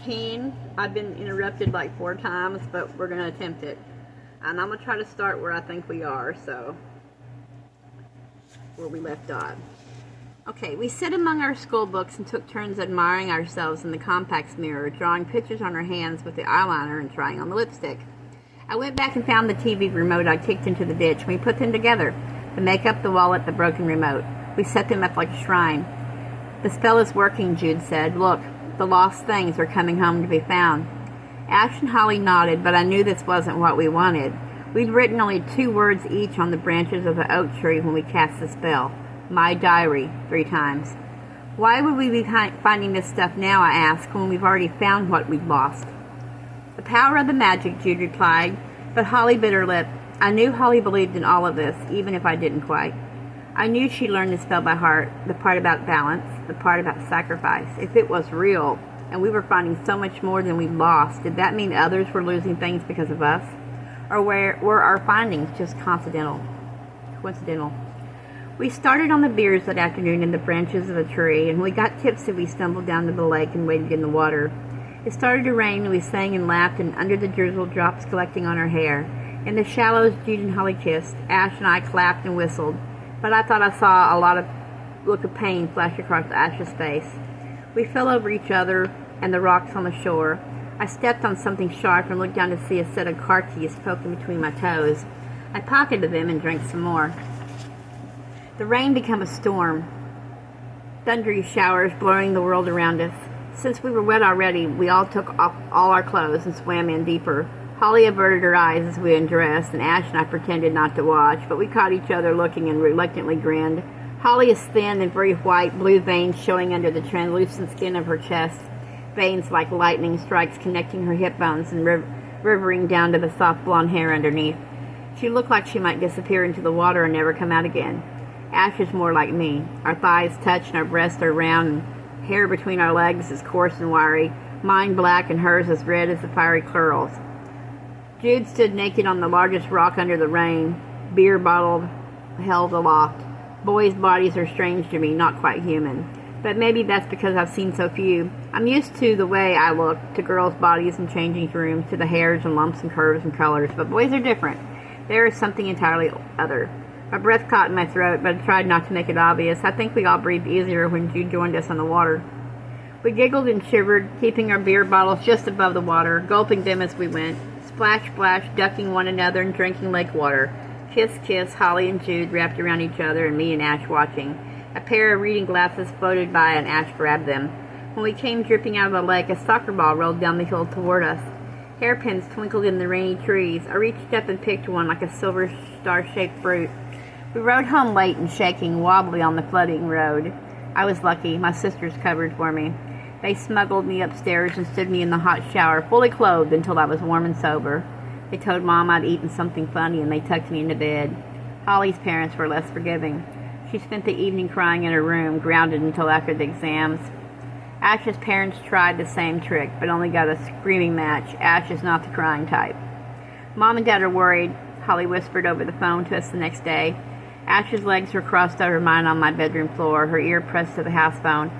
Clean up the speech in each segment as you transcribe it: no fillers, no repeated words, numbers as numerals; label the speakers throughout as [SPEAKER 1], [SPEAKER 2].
[SPEAKER 1] 15. I've been interrupted like 4 times, but we're going to attempt it. And I'm going to try to start where I think we are, so where we left off. Okay, we sit among our school books and took turns admiring ourselves in the compacts mirror, drawing pictures on our hands with the eyeliner and trying on the lipstick. I went back and found the TV remote I kicked into the ditch, and we put them together. The makeup, the wallet, the broken remote. We set them up like a shrine. The spell is working, Jude said. Look, the lost things are coming home to be found. Ash and Holly nodded, but I knew this wasn't what we wanted. We'd written only 2 words each on the branches of the oak tree when we cast the spell. My diary, 3 times. Why would we be finding this stuff now, I asked, when we've already found what we'd lost? The power of the magic, Jude replied, but Holly bit her lip. I knew Holly believed in all of this, even if I didn't quite. I knew she learned the spell by heart, the part about balance, the part about sacrifice. If it was real, and we were finding so much more than we'd lost, did that mean others were losing things because of us? Or were our findings just coincidental? We started on the beers that afternoon in the branches of a tree, and when we got tipsy we stumbled down to the lake and waded in the water. It started to rain, and we sang and laughed, and under the drizzle, drops collecting on our hair. In the shallows, Jude and Holly kissed. Ash and I clapped and whistled, but I thought I saw a look of pain flash across Ash's face. We fell over each other and the rocks on the shore. I stepped on something sharp and looked down to see a set of car keys poking between my toes. I pocketed them and drank some more. The rain became a storm, thundery showers blurring the world around us. Since we were wet already, we all took off all our clothes and swam in deeper. Holly averted her eyes as we undressed, and Ash and I pretended not to watch, but we caught each other looking and reluctantly grinned. Holly is thin and very white, blue veins showing under the translucent skin of her chest, veins like lightning strikes connecting her hip bones and rivering down to the soft blonde hair underneath. She looked like she might disappear into the water and never come out again. Ash is more like me. Our thighs touch and our breasts are round, and hair between our legs is coarse and wiry, mine black and hers as red as the fiery curls. Jude stood naked on the largest rock under the rain, beer bottle held aloft. Boys' bodies are strange to me, not quite human. But maybe that's because I've seen so few. I'm used to the way I look, to girls' bodies in changing rooms, to the hairs and lumps and curves and colors, but boys are different. There is something entirely other. My breath caught in my throat, but I tried not to make it obvious. I think we all breathed easier when Jude joined us on the water. We giggled and shivered, keeping our beer bottles just above the water, gulping them as we went. Splash, splash, ducking one another and drinking lake water. Kiss, kiss, Holly and Jude wrapped around each other and me and Ash watching. A pair of reading glasses floated by and Ash grabbed them. When we came dripping out of the lake, a soccer ball rolled down the hill toward us. Hairpins twinkled in the rainy trees. I reached up and picked one like a silver star-shaped fruit. We rode home late and shaking, wobbly on the flooding road. I was lucky. My sisters covered for me. They smuggled me upstairs and stood me in the hot shower, fully clothed until I was warm and sober. They told Mom I'd eaten something funny, and they tucked me into bed. Holly's parents were less forgiving. She spent the evening crying in her room, grounded until after the exams. Ash's parents tried the same trick, but only got a screaming match. Ash is not the crying type. Mom and Dad are worried, Holly whispered over the phone to us the next day. Ash's legs were crossed over mine on my bedroom floor, her ear pressed to the house phone.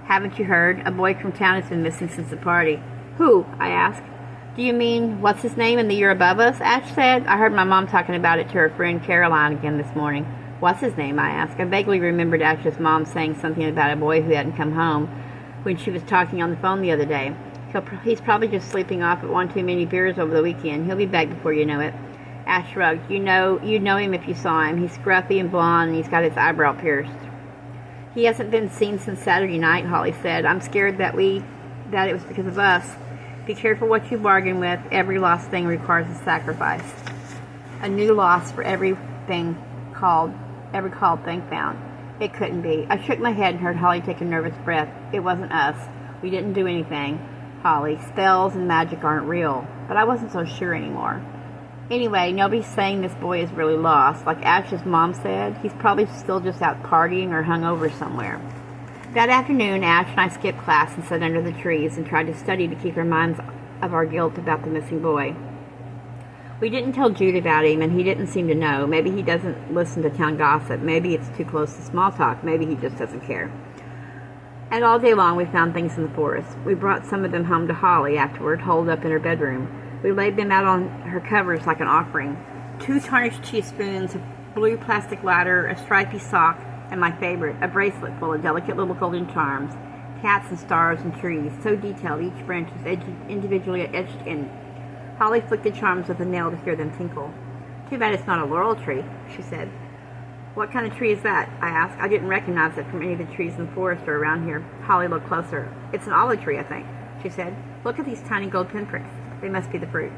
[SPEAKER 1] Haven't you heard? A boy from town has been missing since the party. Who? I asked. Do you mean, what's his name in the year above us? Ash said. I heard my mom talking about it to her friend Caroline again this morning. What's his name? I asked. I vaguely remembered Ash's mom saying something about a boy who hadn't come home when she was talking on the phone the other day. He's probably just sleeping off at one too many beers over the weekend. He'll be back before you know it. Ash shrugged. You'd know him if you saw him. He's scruffy and blonde, and he's got his eyebrow pierced. He hasn't been seen since Saturday night, Holly said. I'm scared that it was because of us. Be careful what you bargain with. Every lost thing requires a sacrifice. A new loss for every called thing found. It couldn't be. I shook my head and heard Holly take a nervous breath. It wasn't us. We didn't do anything. Holly, spells and magic aren't real. But I wasn't so sure anymore. Anyway, nobody's saying this boy is really lost. Like Ash's mom said, he's probably still just out partying or hungover somewhere. That afternoon, Ash and I skipped class and sat under the trees and tried to study to keep our minds of our guilt about the missing boy. We didn't tell Jude about him, and he didn't seem to know. Maybe he doesn't listen to town gossip. Maybe it's too close to small talk. Maybe he just doesn't care. And all day long we found things in the forest. We brought some of them home to Holly afterward, holed up in her bedroom. We laid them out on her covers like an offering. 2 tarnished teaspoons, a blue plastic ladder, a stripy sock, and my favorite, a bracelet full of delicate little golden charms, cats and stars and trees, so detailed each branch was individually etched in. Holly flicked the charms with a nail to hear them tinkle. Too bad it's not a laurel tree, she said. What kind of tree is that? I asked. I didn't recognize it from any of the trees in the forest or around here. Holly looked closer. It's an olive tree, I think, she said. Look at these tiny gold pinpricks. They must be the fruit.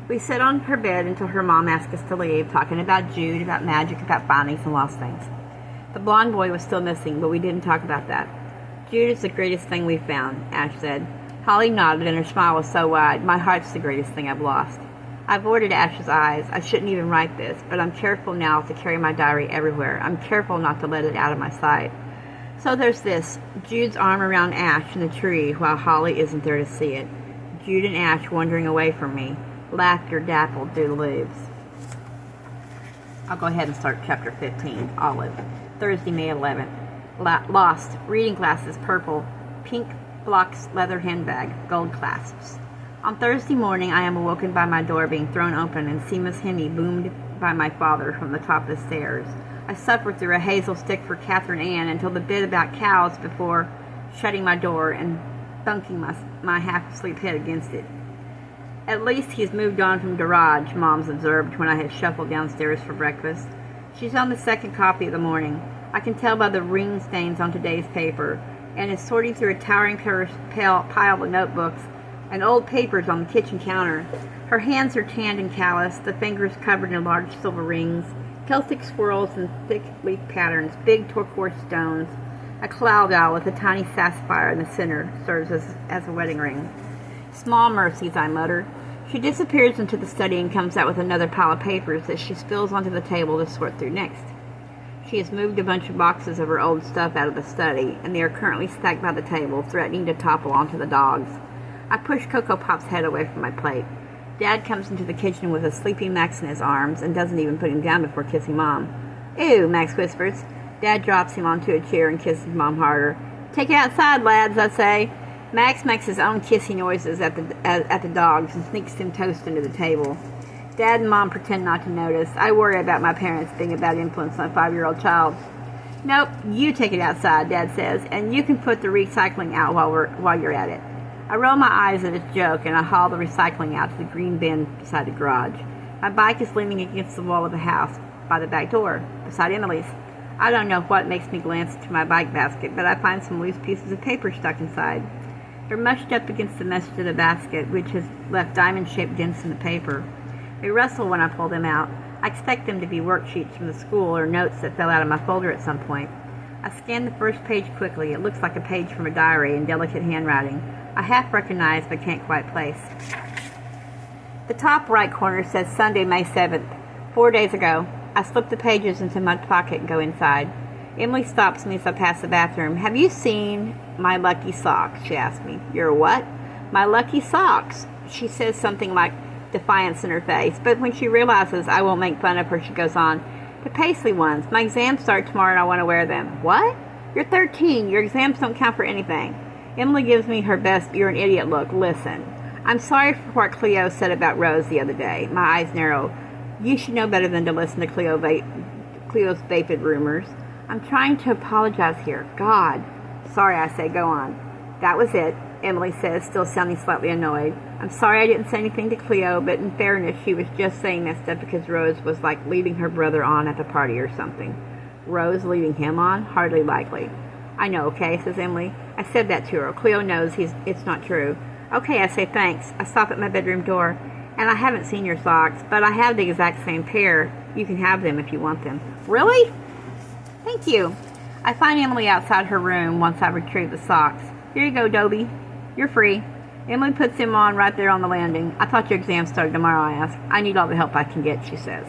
[SPEAKER 1] We sat on her bed until her mom asked us to leave, talking about Jude, about magic, about findings and lost things. The blonde boy was still missing, but we didn't talk about that. Jude is the greatest thing we've found, Ash said. Holly nodded, and her smile was so wide. My heart's the greatest thing I've lost. I avoided Ash's eyes. I shouldn't even write this, but I'm careful now to carry my diary everywhere. I'm careful not to let it out of my sight. So there's this, Jude's arm around Ash in the tree while Holly isn't there to see it. Jude and Ash wandering away from me. Laughter dappled through the leaves. I'll go ahead and start chapter 15, Olive. Thursday, May 11th. Lost. Reading glasses, purple. Pink blocks leather handbag, gold clasps. On Thursday morning, I am awoken by my door being thrown open and Seamus Henney boomed by my father from the top of the stairs. I suffered through a hazel stick for Catherine Ann until the bit about cows before shutting my door and thunking my half-asleep head against it. At least he's moved on from garage, Mom's observed when I had shuffled downstairs for breakfast. She's on the second copy of the morning. I can tell by the ring stains on today's paper, and is sorting through a towering pile of notebooks and old papers on the kitchen counter. Her hands are tanned and calloused, the fingers covered in large silver rings, Celtic swirls and thick leaf patterns, big turquoise stones. A cloud owl with a tiny sapphire in the center serves as a wedding ring. Small mercies, I mutter. She disappears into the study and comes out with another pile of papers that she spills onto the table to sort through next. She has moved a bunch of boxes of her old stuff out of the study, and they are currently stacked by the table, threatening to topple onto the dogs. I push Cocoa Pop's head away from my plate. Dad comes into the kitchen with a sleepy Max in his arms and doesn't even put him down before kissing Mom. Ew, Max whispers. Dad drops him onto a chair and kisses Mom harder. Take it outside, lads, I say. Max makes his own kissy noises at the dogs and sneaks them toast into the table. Dad and Mom pretend not to notice. I worry about my parents being a bad influence on a 5-year-old child. Nope, you take it outside, Dad says, and you can put the recycling out while you're at it. I roll my eyes at his joke, and I haul the recycling out to the green bin beside the garage. My bike is leaning against the wall of the house by the back door, beside Emily's. I don't know what makes me glance into my bike basket, but I find some loose pieces of paper stuck inside. They're mushed up against the mesh of the basket, which has left diamond-shaped dents in the paper. They rustle when I pull them out. I expect them to be worksheets from the school or notes that fell out of my folder at some point. I scan the first page quickly. It looks like a page from a diary in delicate handwriting. I half recognize but can't quite place. The top right corner says Sunday, May 7th. 4 days ago. I slip the pages into my pocket and go inside. Emily stops me as I pass the bathroom. Have you seen my lucky socks? She asks me. Your what? My lucky socks. She says something like defiance in her face, but when she realizes I won't make fun of her, she goes on. The paisley ones. My exams start tomorrow and I want to wear them. What? You're 13. Your exams don't count for anything. Emily gives me her best you're an idiot look. Listen. I'm sorry for what Cleo said about Rose the other day. My eyes narrow. You should know better than to listen to Cleo's vapid rumors. I'm trying to apologize here. God. Sorry, I say. Go on. That was it, Emily says, still sounding slightly annoyed. I'm sorry I didn't say anything to Cleo, but in fairness, she was just saying that stuff because Rose was like leading her brother on at the party or something. Rose leading him on? Hardly likely. I know, okay, says Emily. I said that to her. Cleo knows it's not true. Okay, I say thanks. I stop at my bedroom door, and I haven't seen your socks, but I have the exact same pair. You can have them if you want them. Really? Thank you. I find Emily outside her room once I retrieve the socks. Here you go, Dobie. You're free. Emily puts them on right there on the landing. I thought your exam started tomorrow, I ask. I need all the help I can get, she says.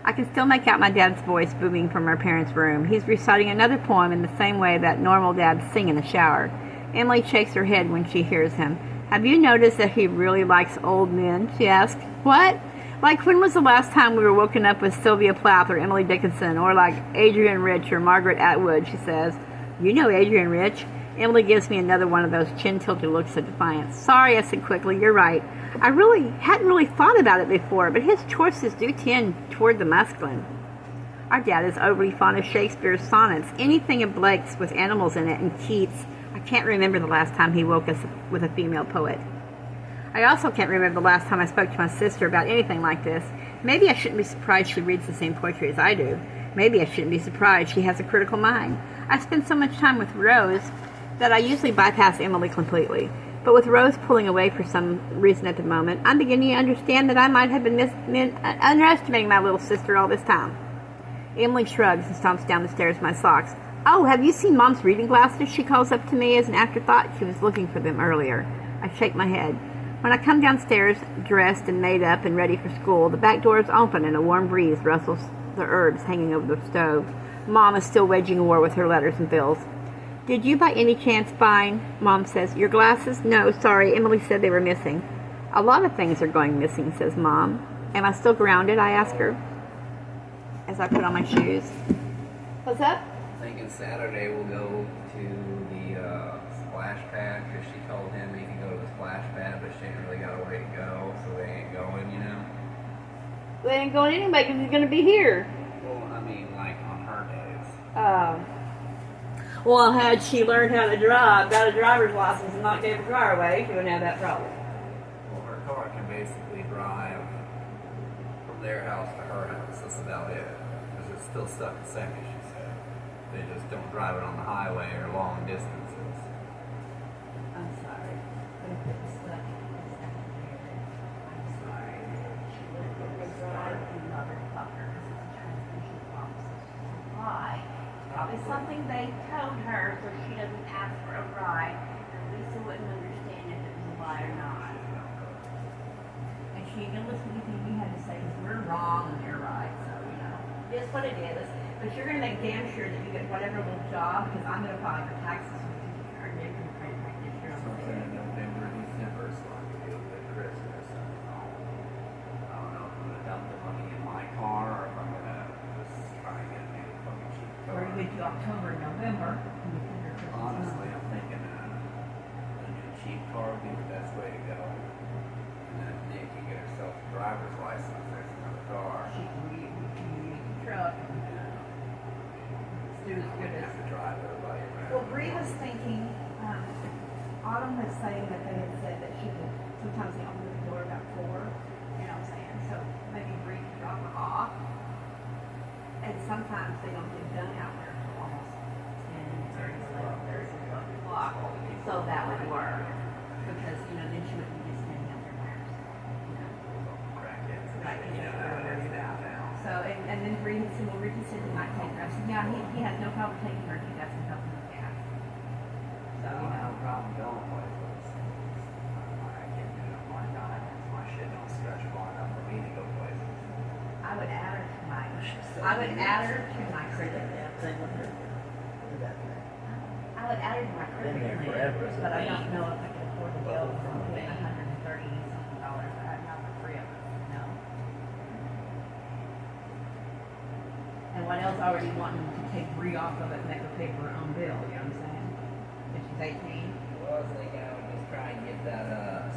[SPEAKER 1] I can still make out my dad's voice booming from our parents' room. He's reciting another poem in the same way that normal dads sing in the shower. Emily shakes her head when she hears him. Have you noticed that he really likes old men? She asks. What? Like when was the last time we were woken up with Sylvia Plath or Emily Dickinson, or like Adrienne Rich or Margaret Atwood, she says. You know Adrienne Rich. Emily gives me another one of those chin-tilted looks of defiance. Sorry, I said quickly. You're right. I hadn't really thought about it before, but his choices do tend toward the masculine. Our dad is overly fond of Shakespeare's sonnets, anything of Blake's with animals in it, and Keats. I can't remember the last time he woke us with a female poet. I also can't remember the last time I spoke to my sister about anything like this. Maybe I shouldn't be surprised she reads the same poetry as I do. Maybe I shouldn't be surprised she has a critical mind. I spend so much time with Rose that I usually bypass Emily completely. But with Rose pulling away for some reason at the moment, I'm beginning to understand that I might have been underestimating my little sister all this time. Emily shrugs and stomps down the stairs with my socks. Oh, have you seen Mom's reading glasses? She calls up to me as an afterthought. She was looking for them earlier. I shake my head. When I come downstairs, dressed and made up and ready for school, the back door is open and a warm breeze rustles the herbs hanging over the stove. Mom is still waging a war with her letters and bills. Did you by any chance find, Mom says, your glasses? No, sorry, Emily said they were missing. A lot of things are going missing, says Mom. Am I still grounded? I ask her as I put on my shoes. What's up?
[SPEAKER 2] I'm thinking Saturday we'll go to the splash pad because she told him he could go to the splash pad, but she ain't really got a way to go, so they ain't going, you know?
[SPEAKER 1] They ain't going anyway because he's going to be here.
[SPEAKER 2] Well, I mean, like on her days.
[SPEAKER 1] Well, had she learned how to drive, got a driver's license, and not gave her car away, she wouldn't have that problem.
[SPEAKER 2] Well, her car can basically drive from their house to her house. That's about it. Because it's still stuck in second, she said. They just don't drive it on the highway or long distances.
[SPEAKER 1] I'm sorry. But if it was stuck in second gear, I'm sorry. She wouldn't get the drive and motherfucker because it's a transmission problem. Why? Probably something they told her so she doesn't ask for a ride, and Lisa wouldn't understand if it was a lie or not. And she even listened to anything you had to say because we're wrong and you're right, so, you know. It is what it is. But you're going to make damn sure that you get whatever little job, because I'm going to file your taxes with you, or you're going to credit card this year.
[SPEAKER 2] Something in November, December, so I can deal with Christmas. I don't know if I'm going to dump the money in my car or if I'm going to just try and get a new fucking cheap car.
[SPEAKER 1] Or you get to October and November. And you figure Christmas
[SPEAKER 2] Honestly,
[SPEAKER 1] month.
[SPEAKER 2] I'm thinking a new cheap car would be the best way to go. And then if Nick can get herself a driver's license, there's another car.
[SPEAKER 1] She can read the truck and do as good as.
[SPEAKER 2] Have to drive everybody around.
[SPEAKER 1] Well, Bree was thinking, Autumn was saying that they had said that she could, sometimes they open the door about 4, you know what I'm saying? So maybe Bree could drop her off. And sometimes they don't get done out there until almost 10, 11 o'clock. So that would work. Because, you know, then she wouldn't be just standing out there by herself. You know?
[SPEAKER 2] Crackheads.
[SPEAKER 1] Right,
[SPEAKER 2] You know,
[SPEAKER 1] worried about. So, and then Bree had said, well, Ricky said he might take her. I said, yeah, he has no problem taking her. He got some help in the gas. So,
[SPEAKER 2] I
[SPEAKER 1] you
[SPEAKER 2] don't have
[SPEAKER 1] know.
[SPEAKER 2] a problem going places. I can't do it on my dime. My shit don't stretch far enough for me to go places.
[SPEAKER 1] I would add her to my credit list. I would add her to my credit list, but I don't know if I can afford the bill from paying $130 something that I have for free of it, you know? And what else already wanting to take Bree off of it and make her pay for her own bill, you know what I'm saying? If she's 18.
[SPEAKER 2] Well, I was thinking I would just try and get that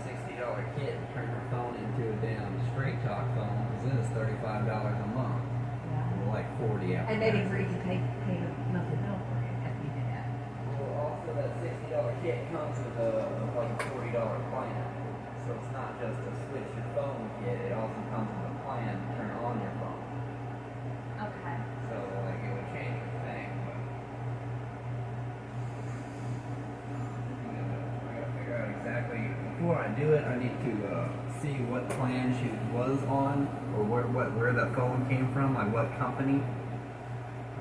[SPEAKER 2] $60 kit and turn her phone into a damn straight talk phone, because then it's $35 a month.
[SPEAKER 1] Yeah.
[SPEAKER 2] Or like 40 after
[SPEAKER 1] And maybe
[SPEAKER 2] that.
[SPEAKER 1] Bree could pay the monthly bill for you if you did that.
[SPEAKER 2] Well, also that $60 kit comes with like a $40 plan. So it's not just a switch your phone kit, it also comes with a plan to turn on your phone.
[SPEAKER 1] Okay.
[SPEAKER 2] So like it would change your thing, but I gotta figure out exactly before I do it. I need to see what plan she was on, or where that phone came from, like what company.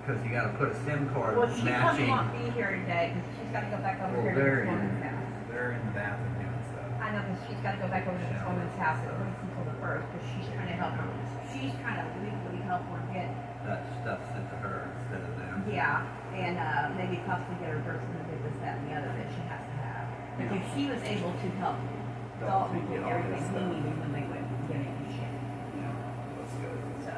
[SPEAKER 2] Because you got to put a SIM card
[SPEAKER 1] Well, she probably
[SPEAKER 2] matching.
[SPEAKER 1] won't be here today because she's got to go back over
[SPEAKER 2] Well,
[SPEAKER 1] here to
[SPEAKER 2] they're
[SPEAKER 1] this woman's
[SPEAKER 2] in,
[SPEAKER 1] house.
[SPEAKER 2] they're in the bathroom doing stuff.
[SPEAKER 1] I know because she's got to go back over to this woman's house at least until the 1st because she's trying to help her. She's trying to legally help her get,
[SPEAKER 2] That stuff sent to her instead of them.
[SPEAKER 1] yeah, and maybe possibly get her birth certificate, this, that, and the other that she has to have. Because she was able to help Dalton get everything he needed when they went getting the shit.
[SPEAKER 2] Yeah, that's good.
[SPEAKER 1] So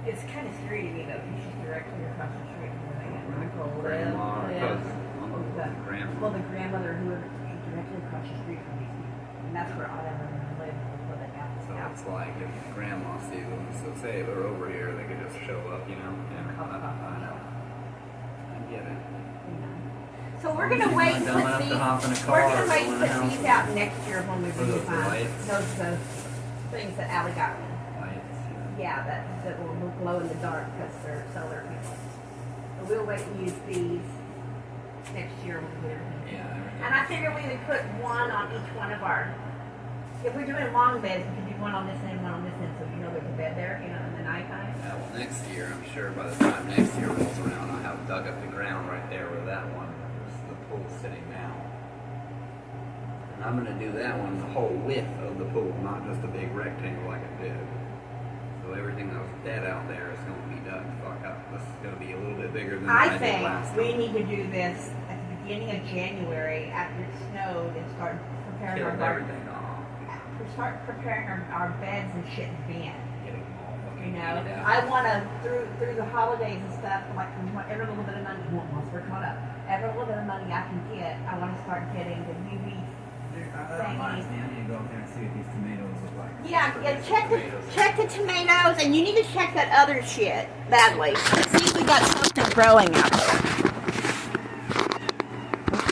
[SPEAKER 1] it's kind of scary to me though because she's directly across the street from where they get Michael
[SPEAKER 2] Grandma,
[SPEAKER 1] lives.
[SPEAKER 2] cousin, Grandma.
[SPEAKER 1] the grandmother who lived directly across the street from these people. And that's where all of them lived before they got this
[SPEAKER 2] So
[SPEAKER 1] house.
[SPEAKER 2] it's like if grandma sees them, so say if they're over here, they could just show up, you know? Yeah, I know. I get it.
[SPEAKER 1] So we're gonna wait and
[SPEAKER 2] Don't
[SPEAKER 1] put
[SPEAKER 2] have to
[SPEAKER 1] these.
[SPEAKER 2] hop in a
[SPEAKER 1] We're
[SPEAKER 2] car
[SPEAKER 1] gonna
[SPEAKER 2] or
[SPEAKER 1] wait
[SPEAKER 2] go
[SPEAKER 1] and
[SPEAKER 2] in the
[SPEAKER 1] put
[SPEAKER 2] house
[SPEAKER 1] these
[SPEAKER 2] and-
[SPEAKER 1] out next year when we
[SPEAKER 2] What are those, the
[SPEAKER 1] redesign.
[SPEAKER 2] lights?
[SPEAKER 1] Those things that Allie got me.
[SPEAKER 2] Lights,
[SPEAKER 1] Yeah, that will glow in the dark because they're solar people. So we'll wait and use these next year when we do everything.
[SPEAKER 2] Yeah.
[SPEAKER 1] And I figure we would put one on each one of our. If we're doing long beds, we can do one on this end, one on this end, so you know there's a bed there, you know, in the nighttime.
[SPEAKER 2] Yeah, well, next year, I'm sure by the time next year rolls around, I'll have dug up the ground right there where that one is, the pool's sitting now. And I'm going to do that one the whole width of the pool, not just a big rectangle like it did. So everything that was dead out there is going to be dug the fuck up. This is going to be a little bit bigger than
[SPEAKER 1] I
[SPEAKER 2] I did
[SPEAKER 1] think
[SPEAKER 2] last
[SPEAKER 1] we
[SPEAKER 2] time.
[SPEAKER 1] need to do this at the beginning of January after it snowed and start preparing our
[SPEAKER 2] Killed
[SPEAKER 1] garden.
[SPEAKER 2] everything off.
[SPEAKER 1] We start preparing our beds and shit in van.
[SPEAKER 2] Getting them all
[SPEAKER 1] You
[SPEAKER 2] fucking
[SPEAKER 1] know,
[SPEAKER 2] weeded out.
[SPEAKER 1] I want to through the holidays and stuff. Like every little bit of money, once we're caught up, every little bit of money I can get, I want to start getting the UV.
[SPEAKER 3] Dude, I don't understand. You go up there and see what these tomatoes look like.
[SPEAKER 1] Yeah. Check the tomatoes, and you need to check that other shit badly. See if we got something growing out there.